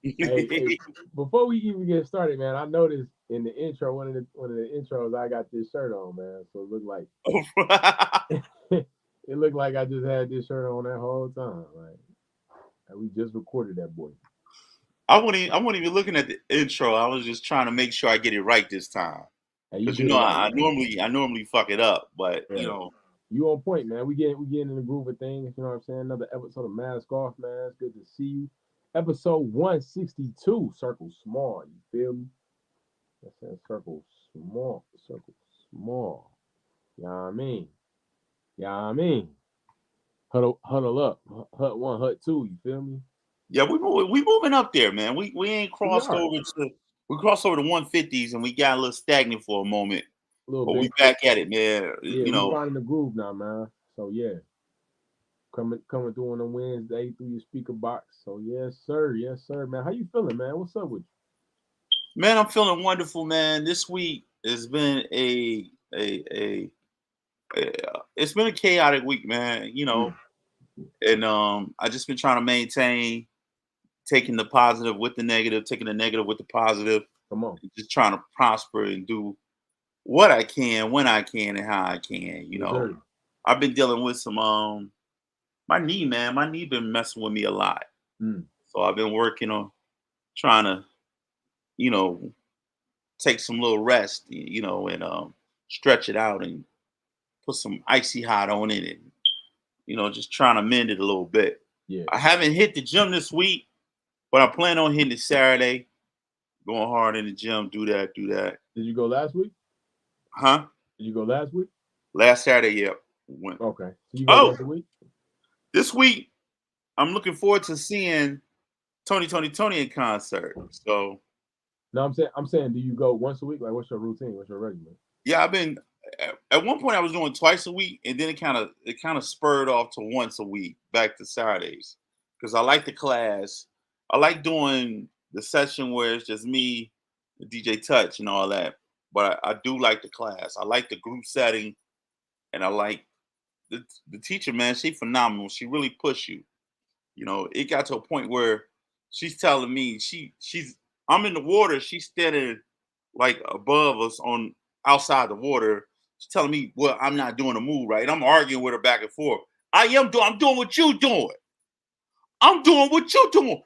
Hey, before we even get started, man, I noticed in the intro, one of the intros, I got this shirt on, man. So it looked like I just had this shirt on that whole time. Like we just recorded that boy. I wasn't even looking at the intro. I was just trying to make sure I get it right this time. Hey, you Because did it right, I man. normally fuck it up, but Yeah. You on point, man. We getting in the groove of things. You know what I'm saying? Another episode of Mask Off, man. It's good to see you. Episode 162, Circle Small. You feel me? That's that circle small, circle small. You know what I mean? You know what I mean? Huddle up. Hut one, hut two. You feel me? yeah, we moving up there, man. We ain't We crossed are over to we crossed over to 150s and we got a little stagnant for a moment, a little but we bit. back at it, man. Yeah, we finding the groove now, man. So yeah, coming through on a Wednesday through your speaker box. So yes sir, man. How you feeling, man? What's up with Man, I'm feeling wonderful, man. This week has been a it's been a chaotic week, man. you? And I just been trying to maintain taking the positive with the negative, taking the negative with the positive, Come on, and just trying to prosper and do what I can, when I can, and how I can. yes sir. I've been dealing with some my knee, man. My knee been messing with me a lot, Mm. so I've been working on trying to, you know, take some little rest, and stretch it out and put some icy hot on it, and just trying to mend it a little bit. Yeah. I haven't hit the gym this week, but I plan on hitting it Saturday. Going hard in the gym, do that, do that. Did you go last week? Huh? Did you go last week? Last Saturday, yeah. Went. Okay. So you go Oh, once a week? this week I'm looking forward to seeing Tony in concert. So No, I'm saying, do you go once a week? Like, what's your routine? What's your regimen? yeah, I've been at one point I was doing twice a week, and then it kind of spurred off to once a week, back to Saturdays, because I like the class. I like doing the session where it's just me, the DJ Touch, and all that. But I do like the class. I like the group setting, and I like the teacher. Man, she phenomenal. She really push you. It got to a point where she's telling me she's I'm in the water. She's standing like above us on outside the water. She's telling me, well, I'm not doing a move right. And I'm arguing with her back and forth. I'm doing what you doing. I'm doing what you doing.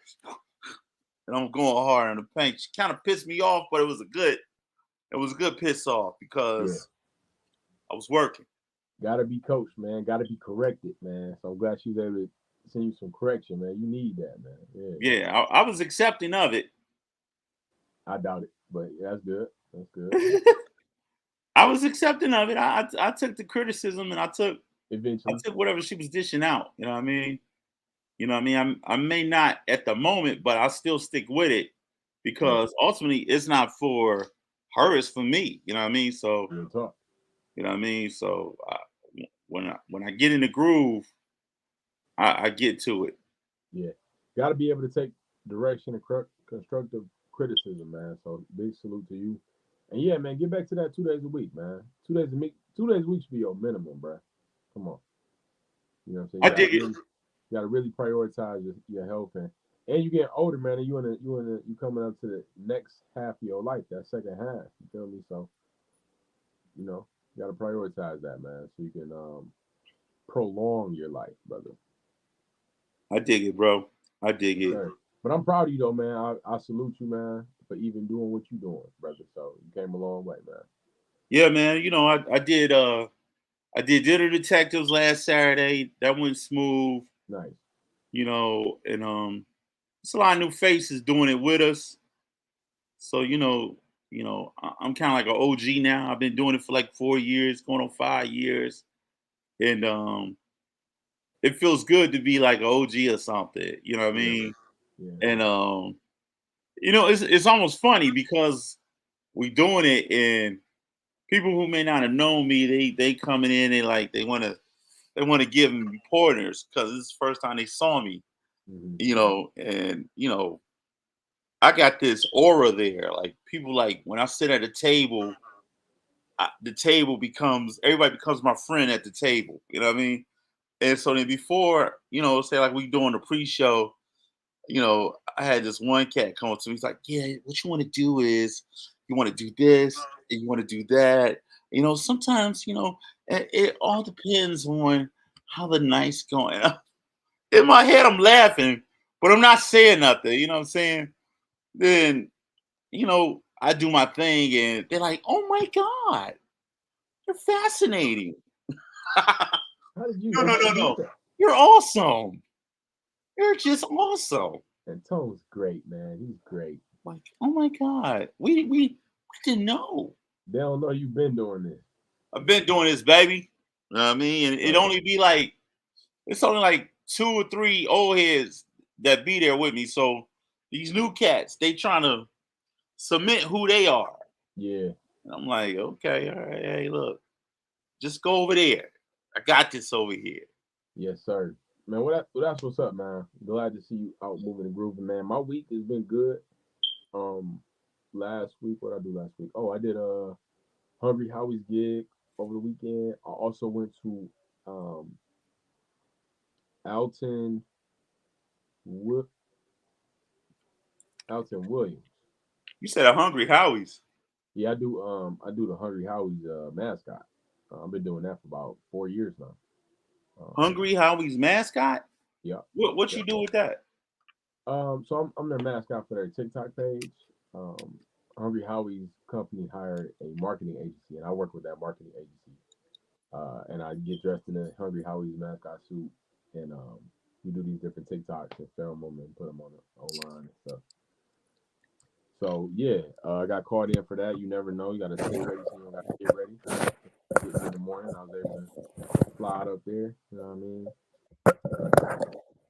And I'm going hard on the paint. She kind of pissed me off, but it was a good piss off Yeah. because I was working. Gotta be coached, man. Gotta be corrected, man. So I'm glad she was able to send you some correction, man. You need that, man. Yeah. Yeah, I was accepting of it. I doubt it, but yeah, that's good. That's good. I was accepting of it. I took the criticism and I took Eventually. whatever she was dishing out. You know what I mean? I may not at the moment, but I still stick with it Yeah. because ultimately it's not for her, it's for me. You know what I mean? So Real talk. you know what I mean. So when I get in the groove, I get to it. Yeah. Gotta be able to take direction and constructive criticism, man. So big salute to you. And yeah, man, get back to that 2 days a week, man. 2 days a week. 2 days a week should be your minimum, bro. Come on. You know what I'm saying? I dig it. You gotta really prioritize your health and you getting older, man, and you coming up to the next half of your life, that second half. You feel me? So, you gotta prioritize that, man, so you can prolong your life, brother. I dig it, bro. I dig it. Sure. But I'm proud of you though, man. I salute you, man, for even doing what you doing, brother. So you came a long way, man. Yeah, man. I did Dinner Detectives last Saturday. That went smooth. Nice. And it's a lot of new faces doing it with us. So I'm kind of like an OG now. I've been doing it for like 4 years, going on 5 years, and it feels good to be like an OG or something. You know what I Yeah. mean? Yeah. And it's almost funny because we doing it, and people who may not have known me, they coming in and like they want to give me pointers because this is the first time they saw me. Hmm. And I got this aura there. Like people, like when I sit at a table, the table becomes everybody becomes my friend at the table. You know what I mean? And so then before, say like we doing the pre-show, I had this one cat come up to me. He's like, "Yeah, what you want to do is you want to do this and you want to do that. Sometimes it all depends on how the night's going." In my head, I'm laughing, but I'm not saying nothing. You know what I'm saying? Then I do my thing, and they're like, "Oh my god, you're fascinating." How did you No, no, no, get no. that? You're awesome. You're just awesome. And Tone's great, man. He's great. Like, oh my god, we didn't know. They don't know you've been doing this. I've been doing this, baby. You know what I mean? And it Right. only be like it's only like 2 or 3 old heads that be there with me. So these new cats, they trying to submit who they are. Yeah. And I'm like, okay, all right, hey, look, just go over there. I got this over here. Yes, sir. Man, that's what's up, man. Glad to see you out moving and grooving, man. My week has been good. Um, last week, what I do last week? Oh, I did Hungry Howie's gig over the weekend. I also went to um Alton Wo- Alton Williams. You said a Hungry Howie's. Yeah, I do the Hungry Howie's mascot. I've been doing that for about 4 years now. Um, Hungry Howie's mascot? yeah, What yeah. you do with that? So I'm their mascot for their TikTok page. Um, Hungry Howie's company hired a marketing agency, and I work with that marketing agency. And I get dressed in a Hungry Howie's mascot suit, and we do these different TikToks and film them and put them on online and stuff. So yeah, I got called in for that. You never know. You got to stay ready, so you don't got to get ready. Get in the morning, I was able to fly out up there. You know what I mean?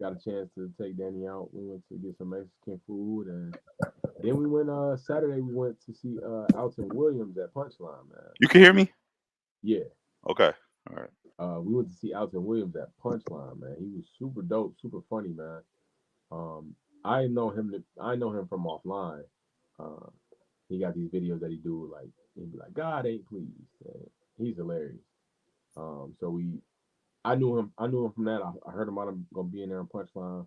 Got a chance to take Danny out. We went to get some Mexican food, and then we went Saturday. We went to see Alton Williams at Punchline, man. You can hear me? Yeah, Okay. All right. we went to see Alton Williams at Punchline, man. He was super dope, super funny, man. Um, I know him from offline. Uh, he got these videos that he do, like he'd be like, "God ain't pleased." And he's hilarious. So I knew him from that. I heard about him gonna be in there on Punchline,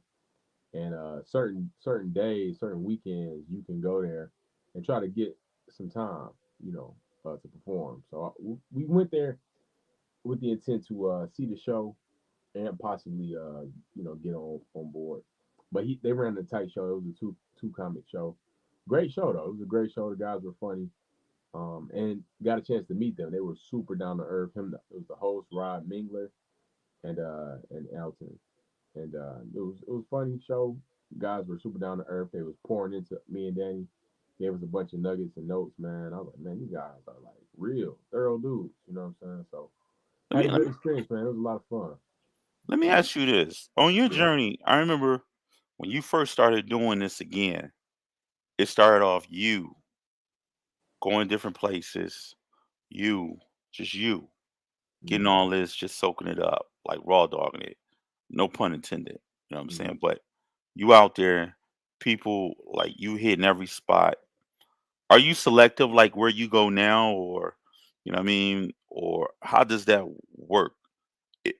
and certain days, certain weekends, you can go there and try to get some time, to perform. So we went there with the intent to see the show and possibly get on board. But they ran a tight show. It was a two comic show. Great show though. It was a great show. The guys were funny. And got a chance to meet them. They were super down to earth. It was the host Rod Mingler and Elton, and it was a funny show. Guys were super down to earth. They was pouring into me and Danny. Gave us a bunch of nuggets and notes, man. I was like, man, you guys are like real, thorough dudes. You know what I'm saying? So Let had me a let good me experience, man. It was a lot of fun. let me ask you this. On your Yeah. journey, I remember when you first started doing this again, it started off you going different places, you, just you, getting Mm-hmm. all this, just soaking it up, like raw dogging it. No pun intended. You know what I'm Mm-hmm. saying? But you out there, people like you hitting every spot. Are you selective like where you go now, or you know what I mean? Or how does that work?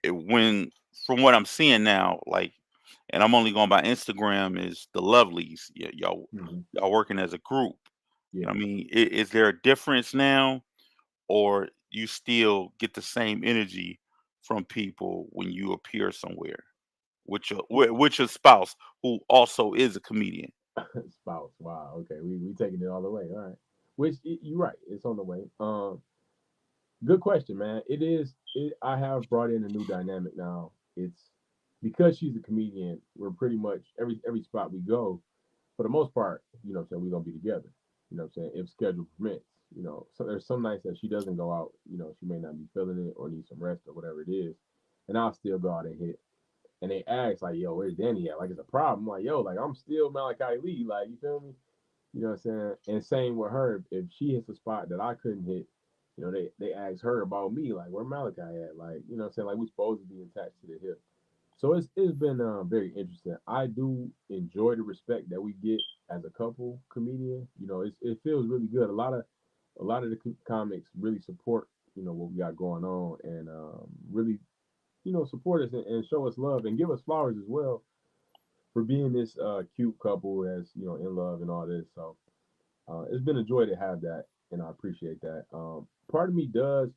When from what I'm seeing now, like, and I'm only going by Instagram, is the lovelies. Yeah, Mm-hmm. y'all working as a group. You Yeah. know what I mean? Is there a difference now, or you still get the same energy from people when you appear somewhere with your spouse who also is a comedian? Spouse. Wow. Okay. We taking it all the way. All right. Which you're right. It's on the way. Good question, man. It is. I have brought in a new dynamic now. It's because she's a comedian. We're pretty much every spot we go, for the most part, what I'm saying, we're gonna be together. You know what I'm saying? If schedule permits. So there's some nights that she doesn't go out, she may not be feeling it or need some rest or whatever it is. And I'll still go out and hit. And they ask like, yo, where's Danny at? Like it's a problem. I'm like, yo, like I'm still Malachi Lee, like you feel me? You know what I'm saying? And same with her. If she hits a spot that I couldn't hit, they ask her about me, like where Malachi at? Like, you know what I'm saying? Like we supposed to be attached to the hip. So it's been very interesting. I do enjoy the respect that we get as a couple comedian. It feels really good. A lot of the comics really support what we got going on, and really support us and show us love and give us flowers as well for being this cute couple that's in love and all this. So it's been a joy to have that, and I appreciate that. Part of me does,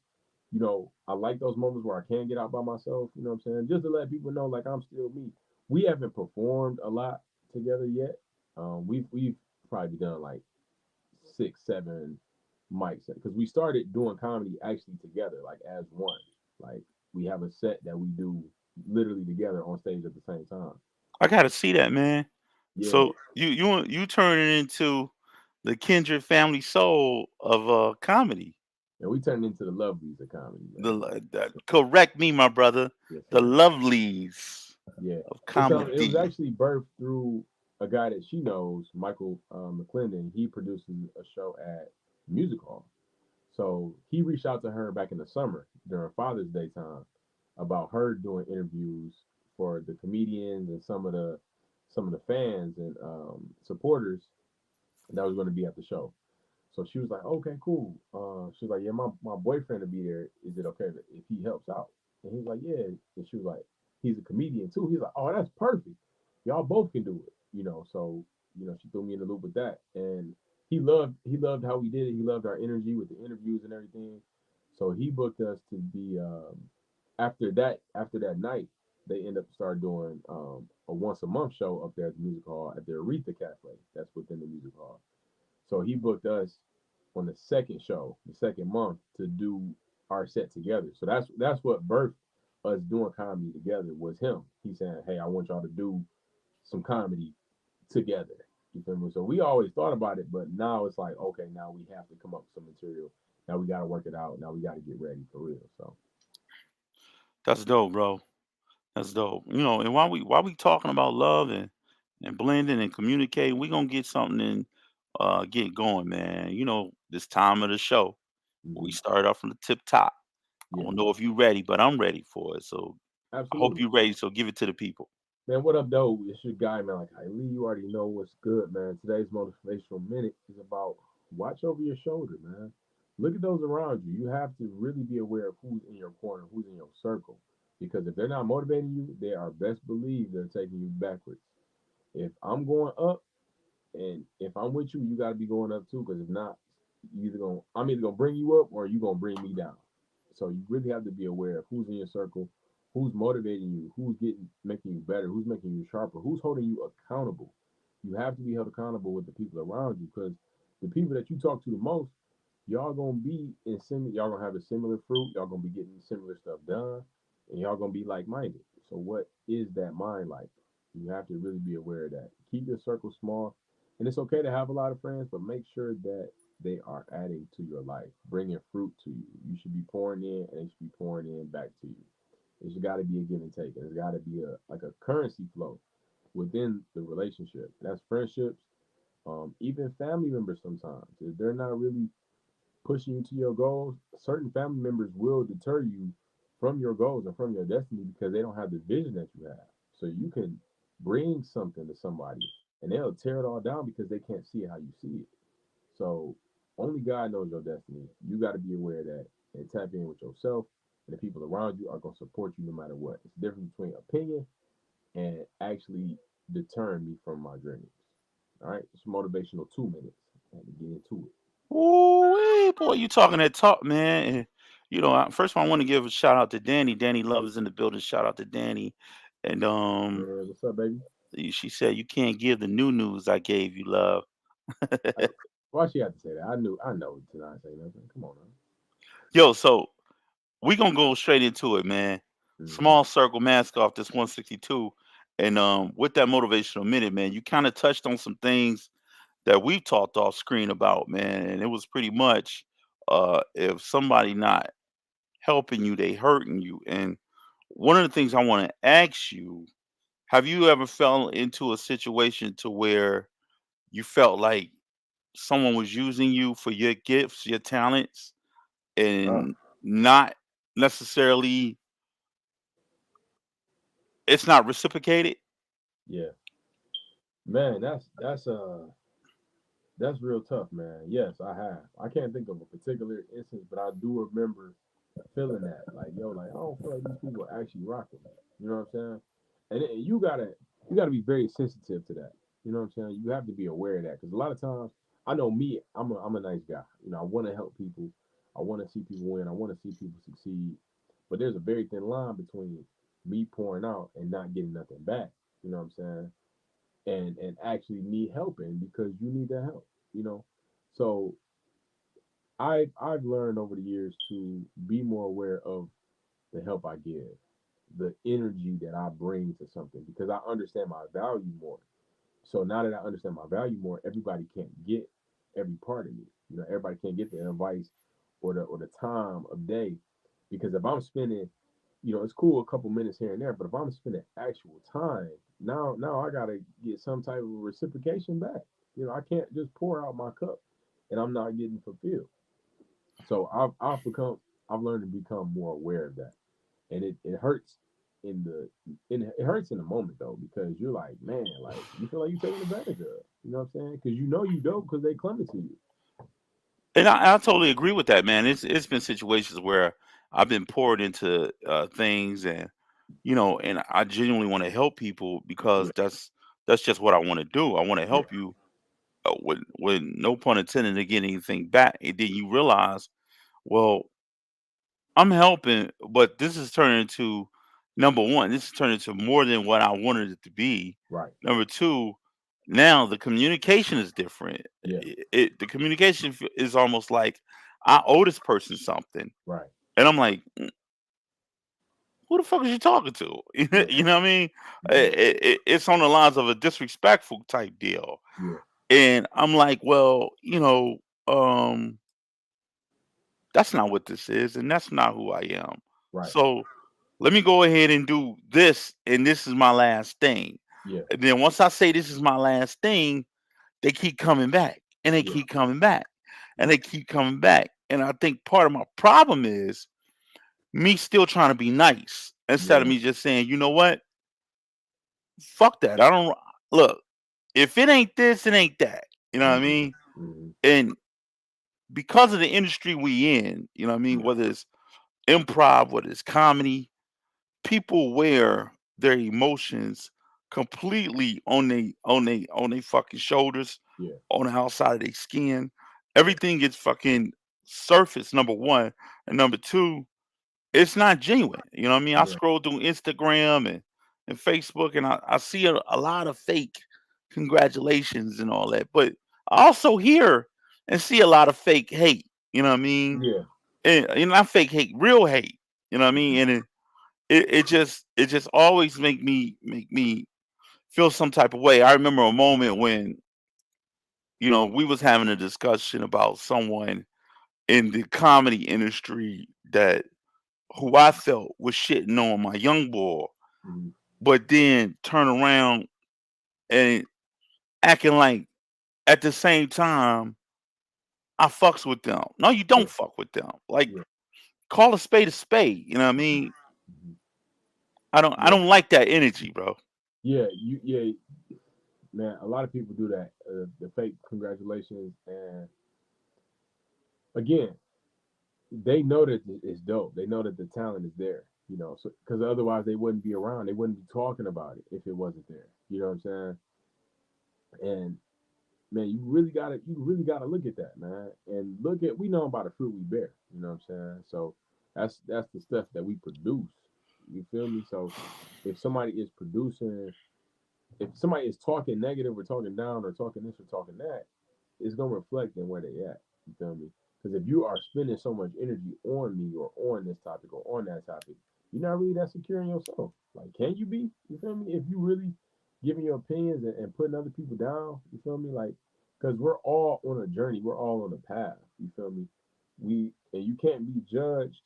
I like those moments where I can get out by myself. You know what I'm saying? Just to let people know, like I'm still me. We haven't performed a lot together yet. We've probably done like 6, 7 mics because we started doing comedy actually together, like as one. Like we have a set that we do literally together on stage at the same time. I gotta see that, man. Yeah, So you turning into the kindred family soul of comedy. and we turned into the lovelies of comedy, The man. correct me, my brother. Yes, The sir. lovelies Yeah, of it was comedy. actually birthed through a guy that she knows, Michael McClendon. He produces a show at Music Hall. So he reached out to her back in the summer during Father's Day time about her doing interviews for the comedians and some of the fans and supporters that was going to be at the show. So she was like, okay, cool. She was like, yeah, my boyfriend will be there. Is it okay if he helps out? And he was like, yeah. And she was like, he's a comedian too. He's like, oh, that's perfect. Y'all both can do it. So she threw me in the loop with that, and he loved how we did it. He loved our energy with the interviews and everything. So he booked us to be after that night. They end up start doing a once a month show up there at the music hall at the Aretha Cafe. That's within the music hall. So he booked us on the second show, the second month, to do our set together. So that's what birthed us doing comedy together was him. He saying, "Hey, I want y'all to do some comedy together." You feel me? So we always thought about it, but now it's like, okay, now we have to come up with some material. Now we got to work it out. Now we got to get ready for real. So That's dope, bro. That's dope. And while we talking about love and blending and communicating, we gonna get something and get going, man. This time of the show, we mhm. start off from the tip top. I Yeah, don't know if you ready, but I'm ready for it. So I hope absolutely. you ready. So give it to the people. Man, what up, though? It's your guy, man. Like, Lee, you already know what's good, man. Today's motivational minute is about watch over your shoulder, man. Look at those around you. You have to really be aware of who's in your corner, who's in your circle. Because if they're not motivating you, they are best believe they're taking you backwards. If I'm going up and if I'm with you, you got to be going up too. Because if not, I'm either gonna bring you up or you gonna bring me down. So you really have to be aware of who's in your circle, who's motivating you, who's making you better, who's making you sharper, who's holding you accountable. You have to be held accountable with the people around you because the people that you talk to the most, y'all gonna be in similar. Y'all gonna have a similar fruit. Y'all gonna be getting similar stuff done, and y'all gonna be like minded. So what is that mind like? You have to really be aware of that. Keep your circle small, and it's okay to have a lot of friends, but make sure that they are adding to your life, bringing fruit to you. You should be pouring in, and they should be pouring in back to you. It's got to be a give and take. There's got to be a currency flow within the relationship. That's friendships, even family members. Sometimes if they're not really pushing you to your goals, certain family members will deter you from your goals and from your destiny because they don't have the vision that you have. So you can bring something to somebody and they'll tear it all down because they can't see it how you see it. So only God knows your destiny. You got to be aware of that and tap in with yourself, and the people around you are going to support you no matter what. It's the difference between opinion and actually deterring me from my dreams. All right, it's motivational 2 minutes. I had to get into it. Ooh, boy, you talking that talk, man. And, first of all, I want to give a shout out to Danny. Danny Love is in the building. Shout out to Danny. And What's up, baby? she said you can't give the new news I gave you, love. I, why she had to say that? I know to not say nothing. Come on, Yo, so we gonna go straight into it, man. man. Hmm. Small circle mask off this 162. And with that motivational minute, man, you kind of touched on some things that we've talked off screen about, man. And it was pretty much if somebody not helping you, they hurting you. And one of the things I want to ask you, have you ever fell into a situation to where you felt like someone was using you for your gifts, your talents, Uh, and not necessarily it's not reciprocated? yeah, man, that's real tough, man. Yes, I have. I can't think of a particular instance, but I do remember feeling that, like, yo, like I don't feel like these people actually rocking me. You know what I'm saying? And you gotta. you got to be very sensitive to that. You know what I'm saying? You have to be aware of that because a lot of times, I know me, I'm a nice guy. You know, I want to help people. I want to see people win. I want to see people succeed. But there's a very thin line between me pouring out and not getting nothing back. You know what I'm saying? And actually need helping because you need that help. You know, so I've learned over the years to be more aware of the help I give, the energy that I bring to something because I understand my value more. So now that I understand my value more, everybody can't get every part of me. You know, everybody can't get the advice or the time of day because if I'm spending, you know, it's cool a couple minutes here and there, but if I'm spending actual time, now I gotta get some type of reciprocation back. You know, I can't just pour out my cup and I'm not getting fulfilled. So I've learned to become more aware of that, and it hurts in the it hurts in the moment though because you're like, man, like you feel like you're taking advantage of. You know what I'm saying? Because you know you don't because they clumsy to you. And I totally agree with that, man. It's been situations where I've been poured into things, and and I genuinely want to help people because Yeah, that's just what I want to do. I want to yeah, help you with no pun intended to get anything back. And then you realize, well, I'm helping, but this is turning into number one. This is turning into more than what I wanted it to be. right, Number two, now the communication is different. yeah, The communication is almost like I owe this person something, right, and I'm like, who the fuck is you talking to? yeah, You know what I mean? yeah, It's on the lines of a disrespectful type deal, yeah, and I'm like, well, um, that's not what this is, and that's not who I am. right, So let me go ahead and do this, and this is my last thing. yeah, And then once I say this is my last thing, they keep coming back, and they yeah, keep coming back, and yeah, they keep coming back. And I think part of my problem is me still trying to be nice instead of yeah, me just saying, you know what, fuck that. I don't look. If it ain't this, it ain't that. You know what I mm-hmm, mean? mm-hmm, And because of the industry we in, you know what I mean, yeah, whether it's improv, whether it's comedy, people wear their emotions completely on they fucking shoulders, yeah, on the outside of their skin. yeah, Everything gets fucking surface, number one. And number two, it's not genuine. You know what I mean? I yeah, scroll through Instagram and Facebook, and I see a lot of fake congratulations and all that. But I also hear and see a lot of fake hate. You know what I mean? yeah, And not fake hate, real hate. You know what I mean? mm-hmm, And it just always make me feel some type of way. I remember a moment when we was having a discussion about someone in the comedy industry that who I felt was shitting on my young boy, mm-hmm, but then turn around and acting like at the same time I fucks with them. No, you yeah, don't fuck with them. Like yeah, call a spade a spade. You know what I mm-hmm, mean? mm-hmm, I yeah, don't like that energy, bro. yeah, yeah, man. A lot of people do that. The fake congratulations, and again, they know that it's dope. They know that the talent is there, you know, so because otherwise they wouldn't be around. They wouldn't be talking about it if it wasn't there. You know what I'm saying? And man, you really gotta look at that, man. And look at we know about the fruit we bear. You know what I'm saying? So that's the stuff that we produce. You feel me? So if somebody is producing, if somebody is talking negative or talking down or talking this or talking that, it's gonna reflect in where they at. You feel me? Because if you are spending so much energy on me or on this topic or on that topic, you're not really that secure in yourself. Like, can you be? You feel me? If you really giving your opinions and putting other people down, you feel me? Like, because we're all on a journey, we're all on a path. You feel me? And you can't be judged.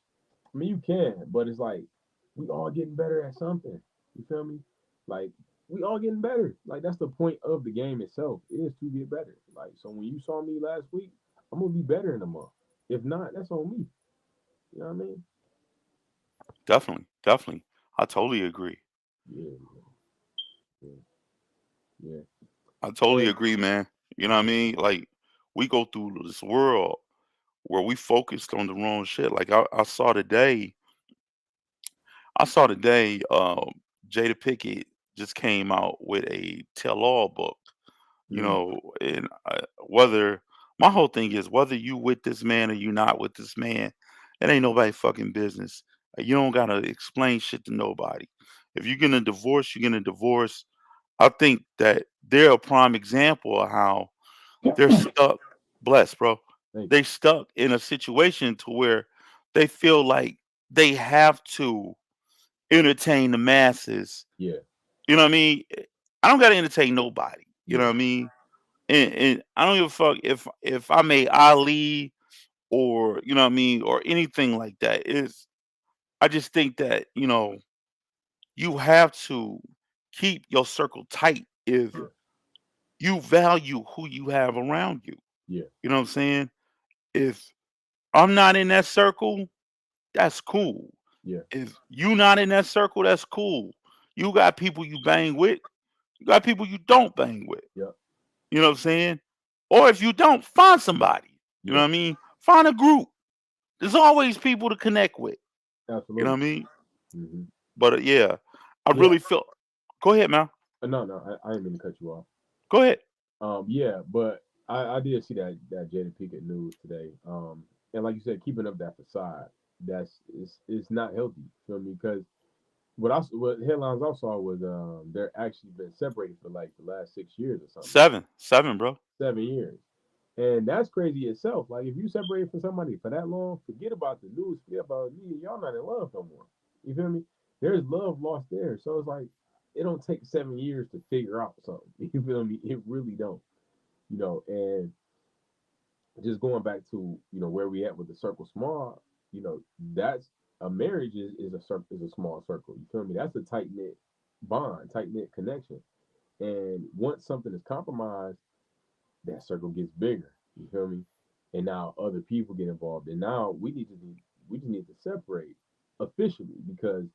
I mean, you can, but it's like we all getting better at something. You feel me? Like we all getting better. Like that's the point of the game itself is to get better. Like so, when you saw me last week, I'm gonna be better in a month. If not, that's on me. You know what I mean? Definitely, definitely. I totally agree. Yeah, yeah, yeah. I totally And agree, man. You know what I mean? Like we go through this world where we focused on the wrong shit. Like I saw today Jada Pickett. just came out with a tell-all book. Mm, And whether my whole thing is whether you with this man or you not with this man, it ain't nobody fucking business. You don't gotta explain shit to nobody. If you're gonna divorce, you're gonna divorce. I think that they're a prime example of how they're stuck. Blessed, bro. thank They stuck in a situation to where they feel like they have to entertain the masses. you. Yeah, You know what I mean? I don't gotta entertain nobody. You know yeah, what I mean? And I don't give a fuck if I made Ali or you know what I mean or anything like that. Is I just think that you have to keep your circle tight if yeah, you value who you have around you. yeah, You know what I'm saying? If I'm not in that circle, that's cool. yeah, If you not in that circle, that's cool. You got people you bang with, you got people you don't bang with. yeah, You know what I'm saying? Or if you don't, find somebody. You know yeah. what I mean? Find a group. There's always people to connect with. You know Absolutely. what I mean? Hmm. But yeah, I Yeah. really feel. Go ahead, man. No, no, I didn't mean to cut you off. Go ahead. Yeah, but I did see that Jada Pinkett news today. And like you said, keeping up that facade, that's it's not healthy. Feel me? Because what headlines I saw was they're actually been separated for like the last 6 years or something, Seven, bro. 7 years, and that's crazy itself. Like if you separated from somebody for that long, forget about the news, forget about me. Y'all not in love no more. You feel me? There's love lost there. So it's like it don't take 7 years to figure out something. You feel me? It really don't. And just going back to where we at with the circle small, that's a marriage is a circle is a small circle. You feel me? That's a tight knit bond, tight knit connection. And once something is compromised, that circle gets bigger. You feel me? And now other people get involved, and now we just need to separate officially because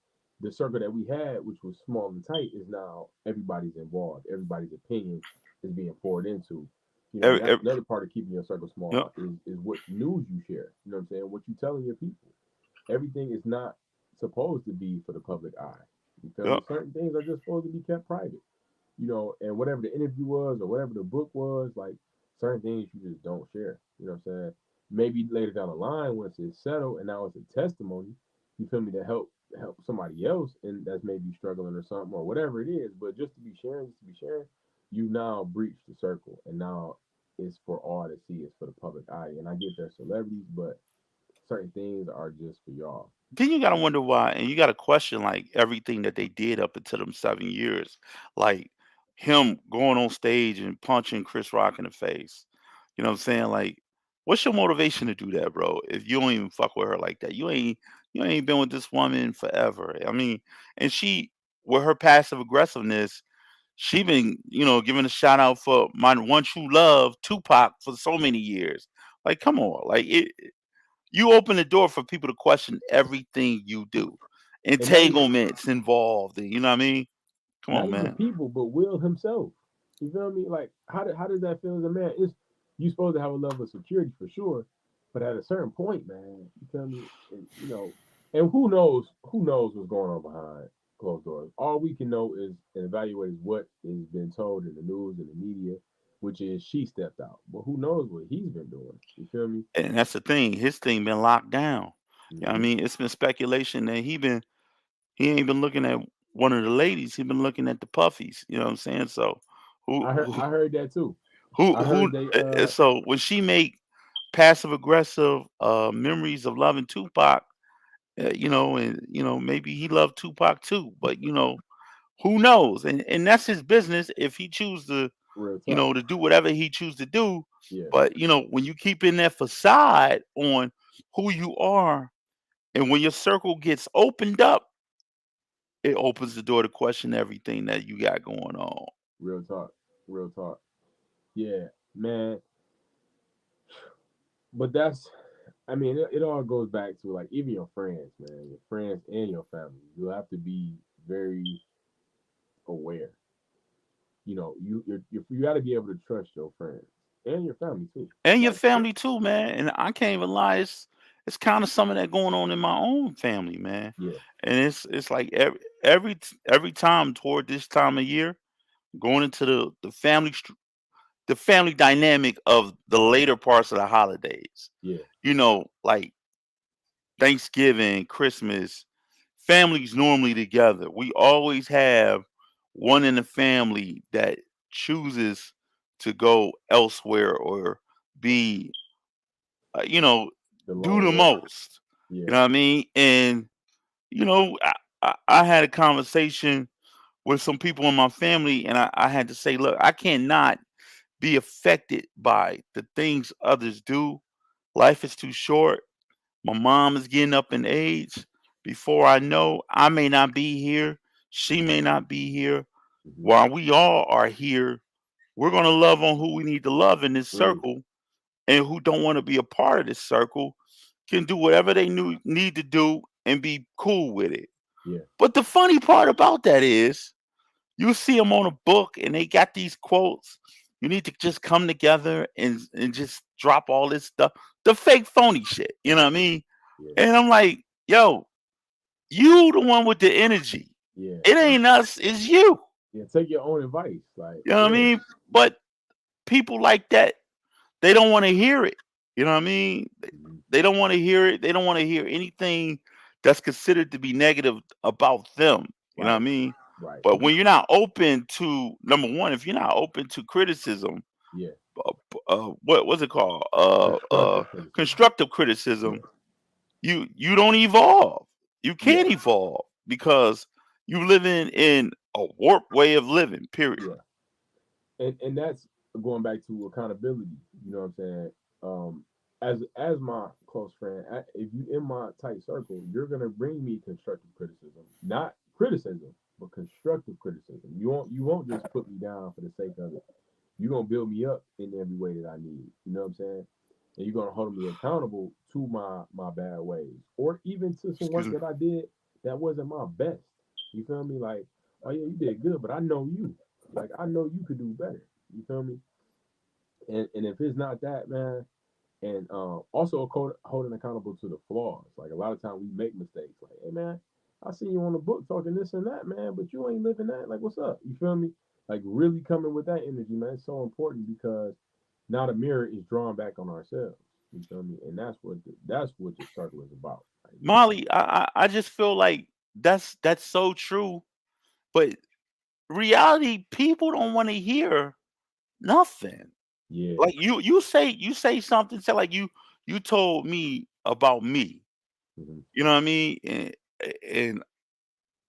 the circle that we had, which was small and tight, is now everybody's involved. Everybody's opinion is being poured into. And Every, that's every, another part of keeping your circle yep, small is what news you share. You know what I'm saying? What you telling your people. Everything is not supposed to be for the public eye. You feel me? yep. Certain things are just supposed to be kept private. And whatever the interview was or whatever the book was, like certain things you just don't share. You know what I'm saying? Maybe later down the line, once it's settled and now it's a testimony, you feel me, to help somebody else and that's maybe struggling or something or whatever it is. But just to be sharing, you now breach the circle and now it's for all to see, it's for the public eye. And I get they're celebrities, but certain things are just for y'all. Then you gotta wonder why, and you gotta question like everything that they did up until them 7 years, like him going on stage and punching Chris Rock in the face. You know what I'm saying? Like, what's your motivation to do that, bro? If you don't even fuck with her like that, you ain't been with this woman forever. I mean, and she with her passive aggressiveness, she been giving a shout out for my one true love, Tupac, for so many years. Like, come on, like you open the door for people to question everything you do. And not even Entanglements involved. You know what I mean? Come not on, even man. people, but Will himself. You feel me? Like how does that feel as a man? It's you supposed to have a level of security for sure, but at a certain point, man, you feel me? And who knows what's going on behind closed doors. All we can know is and evaluate is what is been told in the news and the media, which is she stepped out. But who knows what he's been doing? You feel me? And that's the thing. His thing been locked down. You know what I Hmm. mean? It's been speculation that he ain't been looking at one of the ladies. He been looking at the puffies. You know what I'm saying? So who who I heard that too. I who heard they so when she make passive aggressive memories of loving Tupac, and maybe he loved Tupac too, but who knows? And that's his business if he choose to, real talk. to do whatever he choose to do. Yeah. But when you keep in that facade on who you are, and when your circle gets opened up, it opens the door to question everything that you got going on. Real talk. Real talk. Yeah, man. But I mean, it all goes back to like even your friends, man, your friends and your family. You have to be very aware. You got to be able to trust your friends and your family too. And your Like, family too, man. And I can't even lie, it's it's kind of some of that going on in my own family, man. Yeah. And it's like every time toward this time of year, going into the family dynamic of the later parts of the holidays. Yeah. Like Thanksgiving, Christmas, families normally together. We always have one in the family that chooses to go elsewhere or be, you know, The do lone the wolf. most. You Yeah. know what I mean? And I had a conversation with some people in my family, and I had to say, look, I cannot be affected by the things others do. Life is too short. My mom is getting up in age. Before I know, I may not be here. She may not be here. Hmm. While we all are here, we're going to love on who we need to love in this Mm. circle, and who don't want to be a part of this circle can do whatever they need to do and be cool with it. Yeah. But the funny part about that is you see them on a book and they got these quotes. You need to just come together and just drop all this stuff, the fake phony shit. You know what I mean? Yeah. And I'm like, yo, you the one with the energy. Yeah. It ain't us, it's you. Yeah. Take your own advice. Like, You know what I yeah. mean? But people like that, they don't want to hear it. You know what I mean? Hmm. They don't want to hear it. They don't want to hear anything that's considered to be negative about them. You know what I Right. mean? Right. But when you're not open to, number one, if you're not open to criticism, Yeah. what's it called? Constructive criticism. Constructive Yeah. criticism. You don't evolve. You Yeah. can't evolve because you living in a warped way of living. Period. Yeah. And that's going back to accountability. You know what I'm saying? Um, as my close friend, if you in my tight circle, you're gonna bring me constructive criticism, not criticism, but constructive criticism. You won't just put me down for the sake of it. You're gonna build me up in every way that I need. You know what I'm saying? And you're gonna hold me accountable to my bad ways, or even to some Excuse work me. that I did that wasn't my best. You feel me? Like, oh yeah, you did good, but I know you. Like, I know you could do better. You feel me? And if it's not that, man, and also holding accountable to the flaws. Like, a lot of times we make mistakes. Like, hey man, I see you on the book talking this and that, man, but you ain't living that. Like, what's up? You feel me? Like, really coming with that energy, man. It's so important because now the mirror is drawn back on ourselves. You feel me? And that's what the circle is about. Like, Molly, I just feel like that's so true. But reality, people don't want to hear nothing. yeah. Like you say something, say like you told me about me. Hmm. You know what I mean? And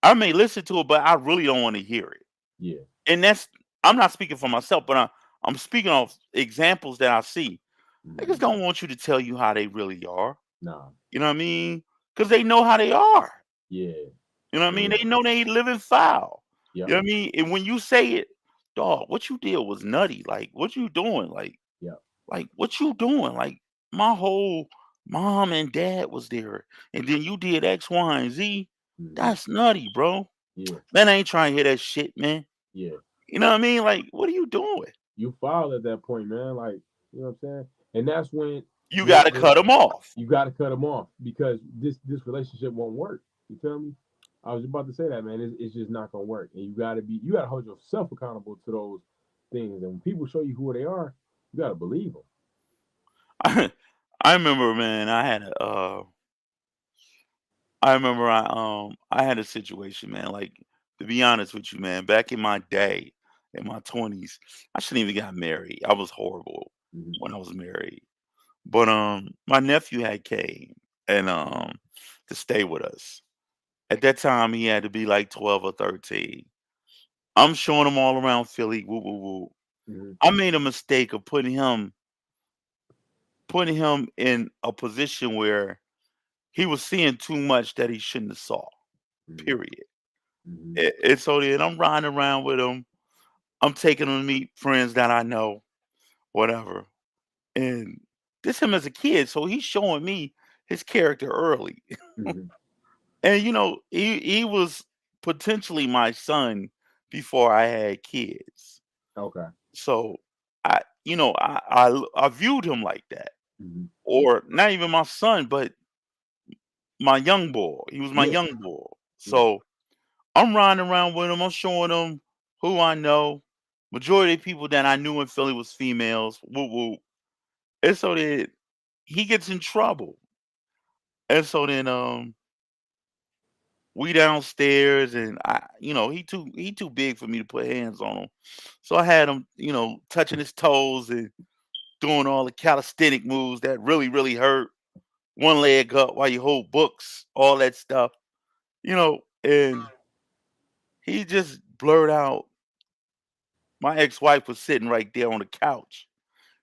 I may listen to it, but I really don't want to hear it. Yeah. And that's I'm not speaking for myself, but I'm speaking of examples that I see. Niggas Hmm. don't want you to tell you how they really are. Nah. You know what I mean? Because they know how they are. Yeah. You know what I For mean? They real. know they ain't living foul. You Yep. know what I mean? And when you say it, dog, what you did was nutty. Like, what you doing? Yep. Like what you doing? Like my whole mom and dad was there, and then you did X, Y, and Z. Hmm. That's nutty, bro. Yeah. Man, I ain't trying to hear that shit, man. Yeah. You know what I mean? Like, what are you doing? You foul at that point, man. Like, you know what I'm saying? And that's when You when got to when cut them off. you got to cut them off because this relationship won't work. You feel me? I was about to say that, man. It's just not gonna work, and you gotta hold yourself accountable to those things. And when people show you who they are, you gotta believe them. I remember, man. I had a situation, man. Like, to be honest with you, man. Back in my day, in my 20s, I shouldn't even got married. I was horrible Hmm. when I was married. But my nephew had came and to stay with us. At that time, he had to be like 12 or 13. I'm showing him all around Philly. Woo woo woo. Hmm. I made a mistake of putting him in a position where he was seeing too much that he shouldn't have saw. Hmm. Period. Hmm. And so then I'm riding around with him. I'm taking him to meet friends that I know, whatever. And this him as a kid, so he's showing me his character early. Hmm. And he was potentially my son before I had kids. Okay. So I viewed him like that. Hmm. Or not even my son, but my young boy. He was my Yeah, young boy. yeah. So I'm riding around with him. I'm showing him who I know. Majority of people that I knew in Philly was females. Woo woo. And so then he gets in trouble. And so then we downstairs and he too big for me to put hands on him. So I had him, touching his toes and doing all the calisthenic moves that really, really hurt. One leg up while you hold books, all that stuff, and he just blurred out. My ex-wife was sitting right there on the couch.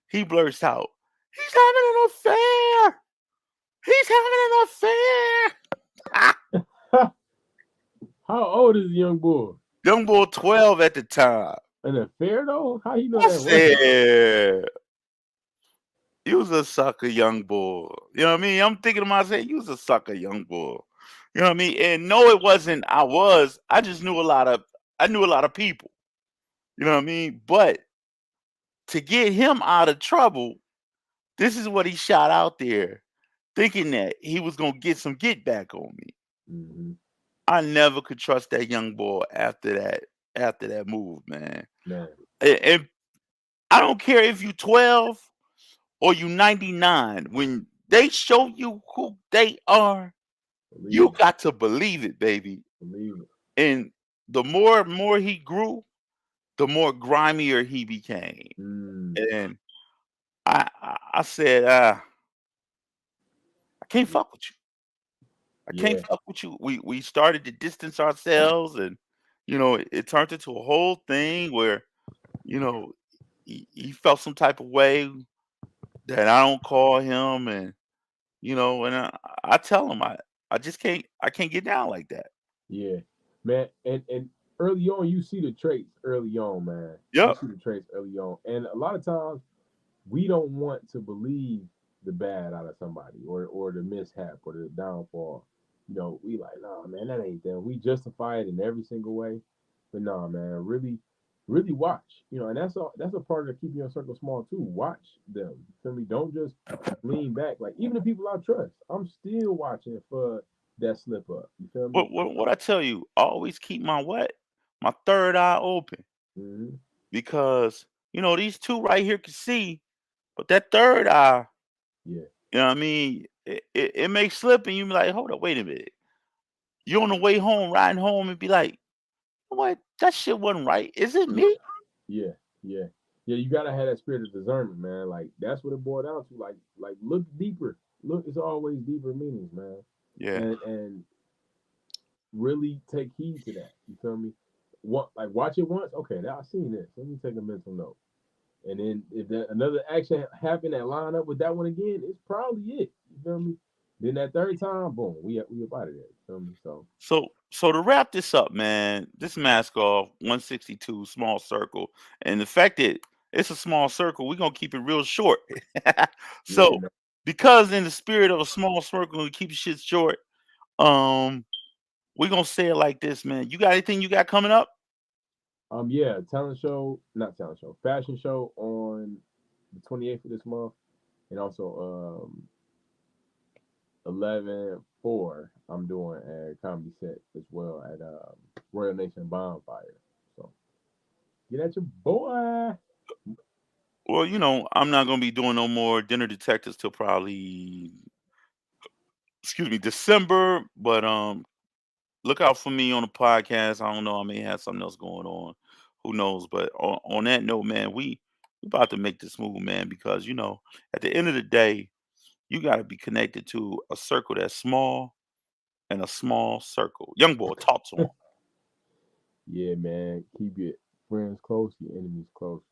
He blurts out, "He's having an affair. He's having an affair." How old is the young boy? Young boy 12 at the time. An affair though? How you know I that word? said, "You was a sucker, young boy." You know what I mean? I'm thinking to myself, "You was a sucker, young boy." You know what I mean? And no, it wasn't. I just knew a lot of. I knew a lot of people. You know what I mean? But to get him out of trouble, this is what he shot out there, thinking that he was gonna get some get back on me. Hmm. I never could trust that young boy after that. After that move, man. Man, And I don't care if you 12 or you 99. When they show you who they are, believe you it. got to believe it, baby. Believe it. And the more he grew, the more grimier he became. Mm, And I said, I can't fuck with you. I can't yeah, fuck with you. We started to distance ourselves, and it turned into a whole thing where you know he felt some type of way that I don't call him, and I tell him I just can't get down like that. yeah, man. And early on, you see the traits early on, man. You Yep. see the traits early on, and a lot of times we don't want to believe the bad out of somebody or the mishap or the downfall. We like, nah, man, that ain't them. We justify it in every single way, but nah, man, really, really watch. And that's a part of keeping your circle small too. Watch them. You feel me? Don't just lean back. Like even the people I trust, I'm still watching for that slip up. You feel me? What I tell you, always keep my third eye open Hmm. because these two right here can see, but that third eye, Yeah, you know what I mean, it may slip, and you be like, hold up, wait a minute. You're on the way home, riding home, and be like, what? That shit wasn't right. Is it yeah, me? yeah, yeah, yeah. You gotta have that spirit of discernment, man. Like that's what it boiled down to. Like look deeper. Look, it's always deeper meanings, man. Yeah. And really take heed to that. You feel me? Like watch it once. Okay, now I seen this. Let me take a mental note. And then if another action happened that line up with that one again, it's probably it. You feel me? Then that third time, boom, we up out of there. You feel me? So So to wrap this up, man, this mask off 162 small circle, and the fact that it's a small circle, we're gonna keep it real short. yeah, So man. because in the spirit of a small circle, we keep shit short. Um, we're gonna say it like this, man. You got anything you got coming up? Yeah, talent show, not talent show, fashion show on the 28th of this month, and also 11/4. I'm doing a comedy set as well at Royal Nation Bonfire. So get at your boy. Well, I'm not gonna be doing no more dinner detectives till probably, excuse me, December. But look out for me on the podcast. I don't know. I may have something else going on. Who knows? But on that note, man, we about to make this move, man, because at the end of the day, you got to be connected to a circle that's small and a small circle. Young boy, talk to him. Yeah, man. Keep your friends close, your enemies close.